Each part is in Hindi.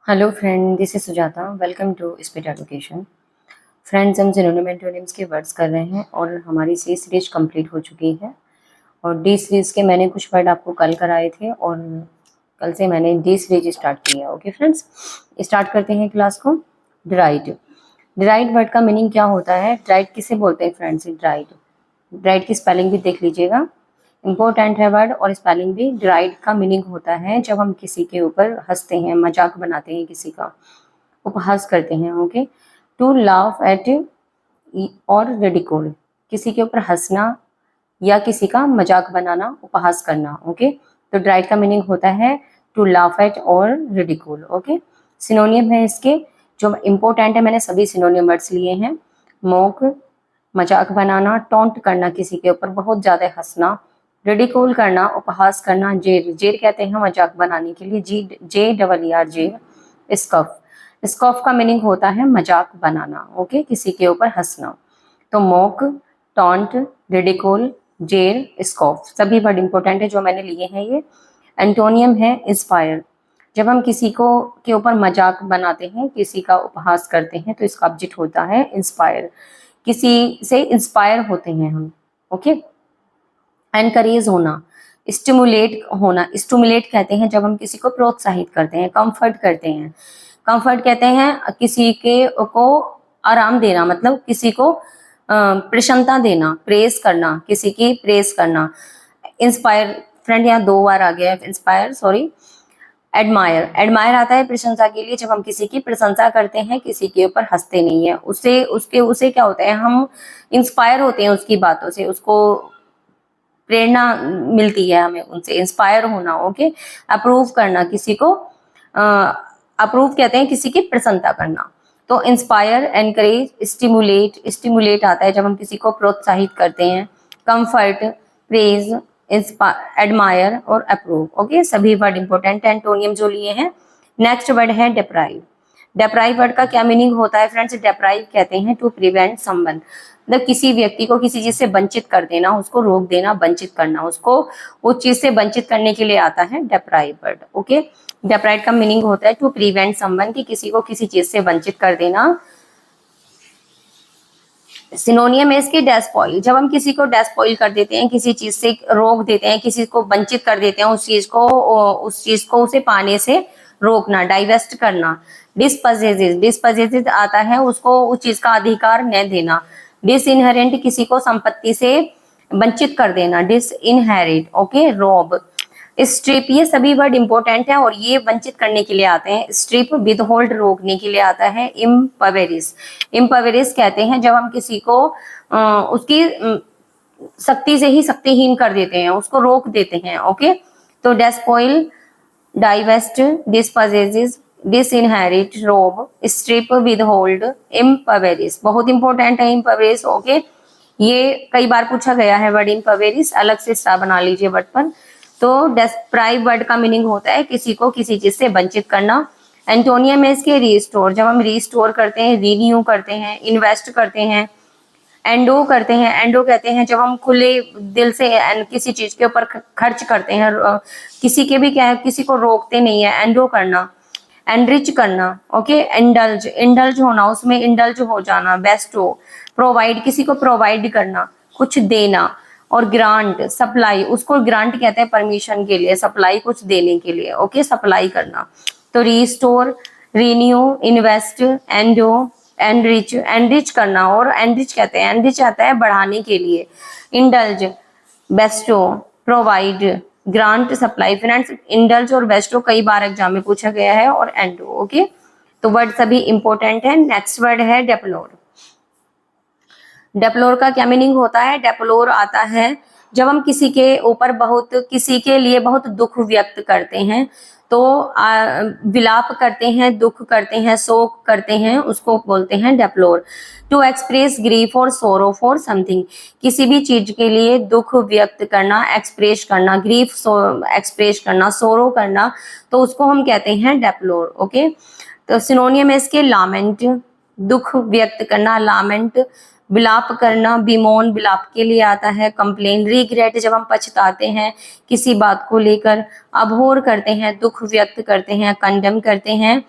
Hello friend, this is Sujata. Welcome to speed education. Friends, हम सिनोनिम एंटोनिम्स के वर्ड्स कर रहे हैं और हमारी सी सीरीज कंप्लीट हो चुकी है। और डी सीरीज के मैंने कुछ वर्ड आपको कल कराए थे और कल से मैंने डी सीरीज स्टार्ट की है। ओके फ्रेंड्स, स्टार्ट करते हैं क्लास को। ड्राइड। ड्राइड वर्ड का मीनिंग क्या होता है? ड्राइड किसे बोलते हैं फ्रेंड्स? ड्राइड। ड्राइड की स्पेलिंग भी देख लीजिएगा, इम्पोर्टेंट है वर्ड। और स्पेलिंग भी ड्राइड का मीनिंग होता है जब हम किसी के ऊपर हंसते हैं, मजाक बनाते हैं, किसी का उपहास करते हैं। ओके, टू लाफ एट और रिडिकोल, किसी के ऊपर हंसना या किसी का मजाक बनाना, उपहास करना। ओके, तो ड्राइड का मीनिंग होता है टू लाफ एट और रिडिकोल। ओके, सिनोनियम है इसके जो इम्पोर्टेंट है, मैंने सभी सिनोनियम वर्ड्स लिए हैं। मोक, मजाक बनाना, टॉन्ट करना, किसी के ऊपर बहुत ज्यादा हंसना, रिडिकोल करना, उपहास करना। जेर, जेर कहते हैं मजाक बनाने के लिए, JER जेर। स्कफ, स्कॉफ का मीनिंग होता है मजाक बनाना। ओके, किसी के ऊपर हंसना। तो मोक, टॉन्ट, रिडिकोल, जेर, स्कॉफ सभी वर्ड इंपॉर्टेंट है जो मैंने लिए हैं ये। एंटोनियम है इंस्पायर, जब हम किसी को के ऊपर मजाक बनाते हैं, किसी का उपहास करते हैं, तो इसका ऑब्जेक्ट होता है इंस्पायर, किसी से इंस्पायर होते हैं हम। ओके, एनकरेज होना, स्टिमुलेट होना, स्टिमुलेट कहते हैं जब हम किसी को प्रोत्साहित करते हैं, कंफर्ट करते हैं। कंफर्ट कहते हैं किसी के को आराम देना, मतलब किसी को प्रशंसा देना, प्रेस करना, किसी की प्रेस करना। इंस्पायर फ्रेंड यहाँ 2 बार आ गया है, इंस्पायर सॉरी। एडमायर, एडमायर आता है प्रशंसा के लिए, जब हम किसी की प्रशंसा करते हैं, किसी के ऊपर हंसते नहीं है, उसे क्या होता है, हम इंस्पायर होते हैं उसकी बातों से, उसको प्रेरणा मिलती है हमें उनसे, इंस्पायर होना। ओके, अप्रूव करना, किसी को अप्रूव कहते हैं किसी की प्रशंसा करना। तो इंस्पायर, एनकरेज, स्टिमुलेट, स्टिमुलेट आता है जब हम किसी को प्रोत्साहित करते हैं। कंफर्ट, प्रेज, एडमायर और अप्रूव। ओके, सभी वर्ड इंपॉर्टेंट है, एंटोनियम जो लिए हैं। नेक्स्ट वर्ड है डेप्राइव। डेप्राइव वर्ड का क्या मीनिंग होता है फ्रेंड्स? डेप्राइव कहते हैं टू प्रिवेंट समवन, मतलब किसी व्यक्ति को किसी चीज से वंचित कर देना, उसको रोक देना, वंचित करना, उसको उस चीज से वंचित करने के लिए आता है डेप्राइव वर्ड। ओके, डेप्राइव का मीनिंग होता है टू प्रिवेंट समवन, कि किसी को किसी चीज से वंचित कर देना। सिनोनियम है इसके डेस्पॉइल, जब हम किसी को डेस्पॉइल कर देते हैं, किसी चीज से रोक देते हैं, किसी को वंचित कर देते हैं, उस चीज को उसे पाने से रोकना, डाइवेस्ट करना। डिस्पजेजेस, डिस्पजेजेस आता है उसको उस चीज का अधिकार न देना। डिसइनहेरेंट, किसी को संपत्ति से वंचित कर देना, डिसइनहेरिट। ओके, रॉब, स्ट्रिप, ये सभी वर्ड इंपॉर्टेंट है और ये वंचित करने के लिए आते हैं। स्ट्रिप, विदहोल्ड, रोकने के लिए आता है। इम्पवेरिस, इम्पवेरिस कहते हैं जब हम किसी को उसकी शक्ति से ही शक्तिहीन कर देते हैं, उसको रोक देते हैं। ओके, तो डेस्पॉइल, डाइवेस्ट, डिस्पजेजेस, डिसइनहेरिट, रोब, स्ट्रिप, विदहोल्ड, इम्पवेरिस, बहुत इंपॉर्टेंट है इम्पवेरिस। ओके, ये कई बार पूछा गया है वर्ड इम्पवेरिस, अलग से स्टार बना लीजिए वर्ड पर। तो डेस्प्राइव वर्ड का मीनिंग होता है किसी को किसी चीज से वंचित करना। एंटोनियम है इसके रीस्टोर, जब हम रीस्टोर करते हैं, रीन्यू करते हैं, इन्वेस्ट करते हैं, एंडो करते हैं। एंडो कहते हैं जब हम खुले दिल से किसी चीज के ऊपर खर्च करते हैं, किसी के भी क्या है, किसी को रोकते नहीं है, एंडो करना। एनरिच करना। ओके, इंडल्ज, इंडल्ज होना, उसमें इंडल्ज हो जाना। बेस्टो, प्रोवाइड, किसी को प्रोवाइड करना, कुछ देना। और ग्रांट, सप्लाई, उसको ग्रांट कहते हैं परमिशन के लिए, सप्लाई कुछ देने के लिए। ओके, सप्लाई करना। तो restore, renew, invest, endow, enrich, enrich करना। और एनरिच कहते हैं, एनरिच आता है बढ़ाने के लिए। Indulge, Bairstow, provide, grant, supply. Friends, indulge और बेस्टो कई बार एग्जाम में पूछा गया है, और एंडो। ओके, तो वर्ड सभी इंपॉर्टेंट है। नेक्स्ट वर्ड है डेप्लोर। डेप्लोर का क्या मीनिंग होता है? डेप्लोर आता है जब हम किसी के ऊपर बहुत, किसी के लिए बहुत दुख व्यक्त करते हैं, तो विलाप करते हैं, दुख करते हैं, शोक करते हैं, उसको बोलते हैं डेप्लोर। टू एक्सप्रेस ग्रीफ और सोरो फॉर समथिंग, किसी भी चीज के लिए दुख व्यक्त करना, एक्सप्रेस करना, ग्रीफ एक्सप्रेस करना, सोरो करना, तो उसको हम कहते हैं डेप्लोर। ओके, तो सिनोनियम है इसके लामेंट, दुख व्यक्त करना, लामेंट, विलाप करना, बिमोन, विलाप के लिए आता है। कंप्लेन, रिग्रेट, जब हम पछताते हैं किसी बात को लेकर। अबोर करते हैं, दुख व्यक्त करते हैं, कंडम करते हैं।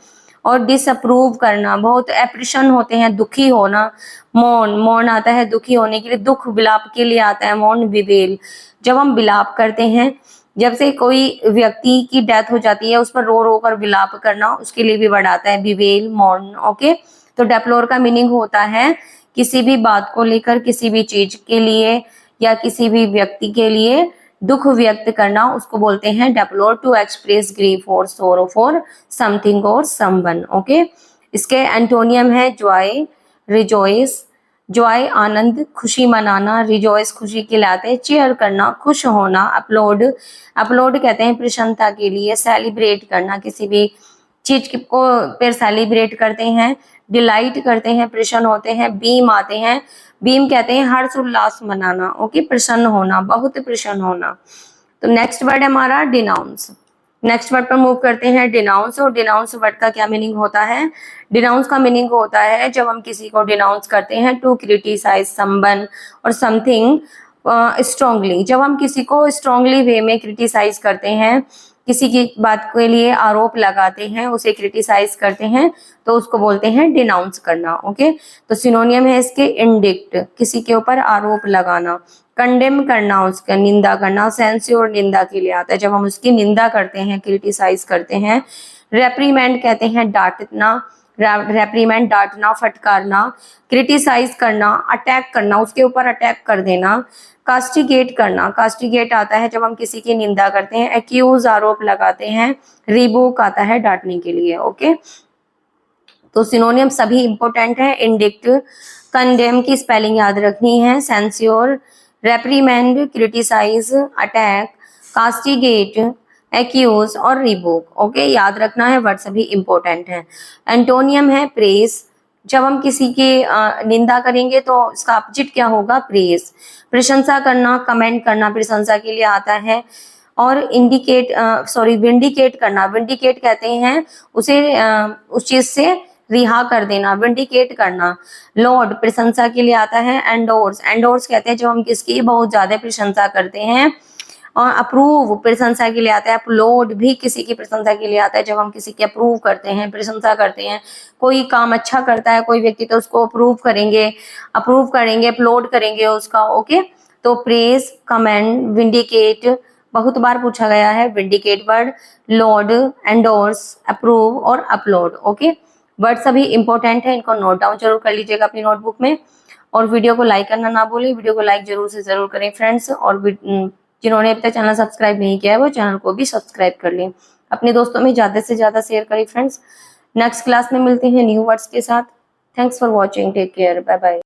और डिसअप्रूव करना, बहुत एप्रेशन होते हैं, दुखी होना। मौन, मौन आता है दुखी होने के लिए, दुख विलाप के लिए आता है मौन। विवेल, जब हम विलाप करते हैं, जब से कोई व्यक्ति की डेथ हो जाती है उस पर रो रो कर विलाप करना, उसके लिए भी वर्ड आता है विवेल, मौन। ओके, तो डेप्लोर का मीनिंग होता है किसी भी बात को लेकर, किसी भी चीज के लिए या किसी भी व्यक्ति के लिए दुख व्यक्त करना, उसको बोलते हैं डेप्लोर। टू एक्सप्रेस ग्रीफ और सोरो फॉर समथिंग और समवन। ओके, इसके एंटोनियम है जॉय, रिजॉइस। जॉय आनंद, खुशी मनाना। रिजॉइस खुशी खिलाते हैं। चीयर करना, खुश होना। अपलोड, अपलोड कहते हैं प्रसन्नता के लिए। सेलिब्रेट करना, किसी भी चीज को फिर सेलिब्रेट करते हैं। डिलाइट करते हैं, प्रसन्न होते हैं। बीम आते हैं, बीम कहते हैं हर्ष उल्लास मनाना। ओके, प्रसन्न होना, बहुत प्रसन्न होना। तो नेक्स्ट वर्ड है हमारा डिनाउंस। नेक्स्ट वर्ड पर मूव करते हैं, डिनाउंस। और डिनाउंस वर्ड का क्या मीनिंग होता है? डिनाउंस का मीनिंग होता है जब हम किसी को डिनाउंस करते हैं, टू क्रिटिसाइज समवन और समथिंग स्ट्रांगली। जब हम किसी को स्ट्रांगली वे में क्रिटिसाइज करते हैं, किसी की बात के लिए आरोप लगाते हैं, उसे क्रिटिसाइज करते हैं, तो उसको बोलते हैं डिनाउंस करना। ओके, तो सिनोनियम है इसके इंडिक्ट, किसी के ऊपर आरोप लगाना। कंडेम करना, उसका निंदा करना। सेंस्योर निंदा के लिए आता है, जब हम उसकी निंदा करते हैं, क्रिटिसाइज करते हैं। रेप्रीमेंड कहते हैं डांटना। रेप्रीमेंड डांटना, फटकारना। क्रिटिसाइज करना, अटैक करना, उसके ऊपर अटैक कर देना। कास्टिगेट करना, कास्टिगेट आता है जब हम किसी की निंदा करते हैं। एक्यूज आरोप लगाते हैं। रिबुक आता है डांटने के लिए। ओके, तो सिनोनियम सभी इंपॉर्टेंट है। इंडिक्ट, कंडेम की स्पेलिंग याद रखनी है। Censure, reprimand, criticise, attack, castigate, accuse और रिबुक। ओके, याद रखना है, वर्ड सभी इंपॉर्टेंट है। एंटोनियम है प्रेज, जब हम किसी की निंदा करेंगे तो इसका ऑपोजिट क्या होगा? प्रेज। प्रशंसा करना, कमेंट करना, प्रशंसा के लिए आता है। और इंडिकेट विंडिकेट करना, विंडिकेट कहते हैं उसे उस चीज से रिहा कर देना, विंडिकेट करना। लॉर्ड, प्रशंसा के लिए आता है। एंडोर्स, एंडोर्स कहते हैं जब हम किसकी बहुत ज्यादा प्रशंसा करते हैं। और अप्रूव, प्रशंसा के लिए आता है। अपलोड भी किसी की प्रशंसा के लिए आता है, जब हम किसी की अप्रूव करते हैं, प्रशंसा करते हैं। कोई काम अच्छा करता है कोई व्यक्ति, तो उसको अप्रूव करेंगे, अपलोड करेंगे उसका। ओके, तो प्रेज, कमेंड, विंडिकेट बहुत बार पूछा गया है। Vindicate word, Lord, endorse, approve और अपलोड। ओके, वर्ड सभी इंपॉर्टेंट है, इनको नोट डाउन जरूर कर लीजिएगा अपनी नोटबुक में। और वीडियो को लाइक करना ना भूलें, वीडियो को लाइक जरूर से जरूर करें फ्रेंड्स। और जिन्होंने अभी तक चैनल सब्सक्राइब नहीं किया है वो चैनल को भी सब्सक्राइब कर लें। अपने दोस्तों में ज्यादा से ज्यादा शेयर करें फ्रेंड्स। नेक्स्ट क्लास में मिलते हैं न्यू वर्ड्स के साथ। Thanks for watching, take care, bye bye.